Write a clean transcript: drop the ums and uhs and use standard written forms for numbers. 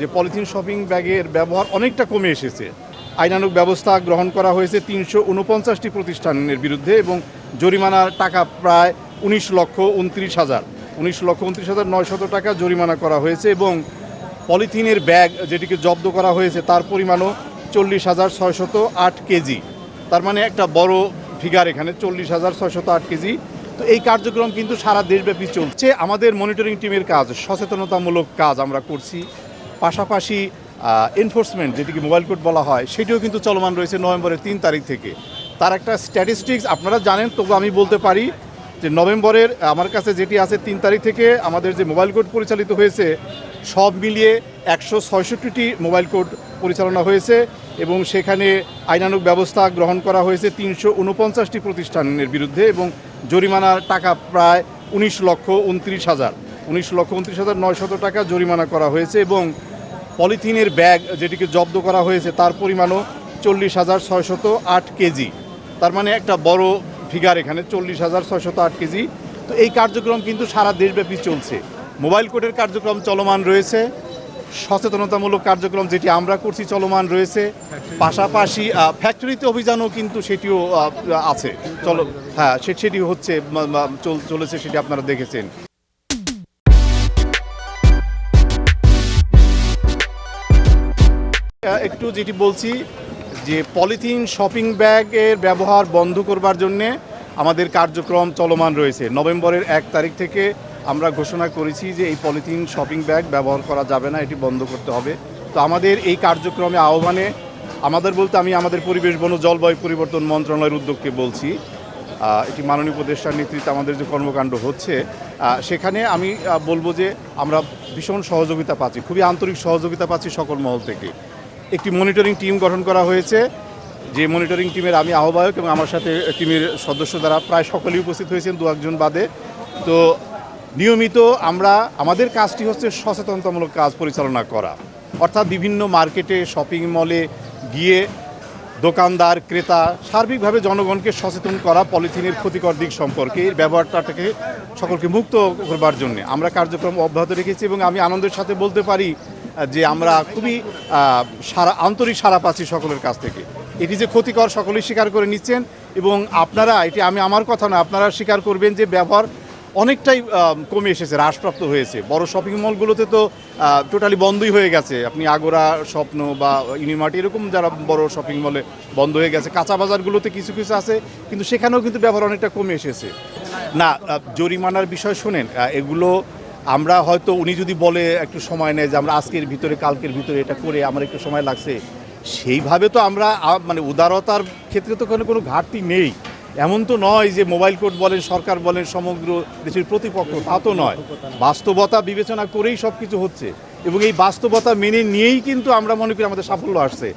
যে polythene shopping ব্যাগের ব্যবহার অনেকটা কমে এসেছে। আইনানুগ ব্যবস্থা গ্রহণ করা হয়েছে ৩৪৯টি প্রতিষ্ঠানের বিরুদ্ধে এবং জরিমানার টাকা প্রায় ১৯,২৯,৯০০ টাকা জরিমানা করা হয়েছে এবং পলিথিনের ব্যাগ যেটিকে জব্দ করা হয়েছে তার পরিমাণও ৪০,৬০৮ কেজি। তার মানে একটা বড় ফিগার এখানে ৪০,৬০৮ কেজি। তো এই কার্যক্রম কিন্তু সারা দেশব্যাপী চলছে। আমাদের মনিটরিং টিমের কাজ, সচেতনতামূলক কাজ আমরা করছি, পাশাপাশি এনফোর্সমেন্ট যেটিকে মোবাইল কোড বলা হয় সেটিও কিন্তু চলমান রয়েছে নভেম্বরের ৩ তারিখ থেকে। তার একটা স্ট্যাটিস্টিক্স আপনারা জানেন, তবু আমি বলতে পারি যে নভেম্বরের আমার কাছে যেটি আছে ৩ তারিখ থেকে আমাদের যে মোবাইল কোড পরিচালিত হয়েছে সব মিলিয়ে ১৬৬টি মোবাইল কোড পরিচালনা হয়েছে এবং সেখানে আইনানুগ ব্যবস্থা গ্রহণ করা হয়েছে ৩49টি প্রতিষ্ঠানের বিরুদ্ধে এবং জরিমানার টাকা প্রায় ১৯,২৯,৯০০ টাকা জরিমানা করা হয়েছে এবং পলিথিনের ব্যাগ যেটিকে জব্দ করা হয়েছে তার পরিমাণও ৪০,৬০৮ কেজি। তার মানে একটা বড় ফিগার এখানে ৪০,৬০৮ কেজি। তো এই কার্যক্রম কিন্তু সারা দেশব্যাপী চলছে। মোবাইল কোডের কার্যক্রম চলমান রয়েছে, সচেতনতামূলক কার্যক্রম যেটি আমরা করছি চলমান রয়েছে, পাশাপাশি ফ্যাক্টরিতে অভিযানও কিন্তু সেটিও আছে। হ্যাঁ, সেটি হচ্ছে চলেছে, সেটি আপনারা দেখেছেন। একটু যেটি বলছি যে পলিথিন শপিং ব্যাগের ব্যবহার বন্ধ করবার জন্যে আমাদের কার্যক্রম চলমান রয়েছে। নভেম্বরের ১ তারিখ থেকে আমরা ঘোষণা করেছি যে এই পলিথিন শপিং ব্যাগ ব্যবহার করা যাবে না, এটি বন্ধ করতে হবে। তো আমাদের এই কার্যক্রমে আহ্বানে আমাদের বলতে আমি আমাদের পরিবেশ বন জলবায়ু পরিবর্তন মন্ত্রণালয়ের উদ্যোগকে বলছি, এটি মাননীয় উপদেষ্টার নেতৃত্বে আমাদের যে কর্মকাণ্ড হচ্ছে সেখানে আমি বলবো যে আমরা ভীষণ সহযোগিতা পাচ্ছি, খুবই আন্তরিক সহযোগিতা পাচ্ছি সকল মহল থেকে। একটি মনিটরিং টিম গঠন করা হয়েছে, যে মনিটরিং টিমের আমি আহ্বায়ক এবং আমার সাথে টিমের সদস্য দ্বারা প্রায় সকলেই উপস্থিত হয়েছেন, ২-১ বাদে। তো নিয়মিত আমাদের কাজটি হচ্ছে সচেতনতামূলক কাজ পরিচালনা করা, অর্থাৎ বিভিন্ন মার্কেটে শপিং মলে গিয়ে দোকানদার ক্রেতা সার্বিকভাবে জনগণকে সচেতন করা পলিথিনের ক্ষতিকর দিক সম্পর্কে, এর ব্যবহারটাকে সকলকে মুক্ত করবার জন্য আমরা কার্যক্রম অব্যাহত রেখেছি এবং আমি আনন্দের সাথে বলতে পারি যে আমরা খুবই আন্তরিক সাড়া পাচ্ছি সকলের কাছ থেকে। এটি যে ক্ষতিকর সকলেই স্বীকার করে নিচ্ছেন এবং আপনারা, এটি আমার কথা না, আপনারা স্বীকার করবেন যে ব্যবহার অনেকটাই কমে এসেছে, হ্রাসপ্রাপ্ত হয়েছে। বড় শপিং মলগুলোতে তো টোটালি বন্ধই হয়ে গেছে। আপনি আগোরা, স্বপ্ন বা ইউনিমার্ট এরকম যারা বড় শপিং মলে বন্ধ হয়ে গেছে, কাঁচা বাজারগুলোতে কিছু কিছু আছে, কিন্তু সেখানেও কিন্তু ব্যবহার অনেকটা কমে এসেছে। না, জরিমানার বিষয় শোনেন, এগুলো আমরা হয়তো উনি যদি বলে একটু সময় নেয় যে আমরা আজকের ভিতরে কালকের ভিতরে এটা করে আমার একটু সময় লাগছে, সেইভাবে তো আমরা মানে উদারতার ক্ষেত্রে তো কোনো ঘাটতি নেই। এমন তো নয় যে মোবাইল কোড বলেন, সরকার বলেন, সমগ্র দেশের প্রতিপক্ষ, তা তো নয়। বাস্তবতা বিবেচনা করেই সব কিছু হচ্ছে এবং এই বাস্তবতা মেনে নিয়েই কিন্তু আমরা মনে করি আমাদের সাফল্য আসছে।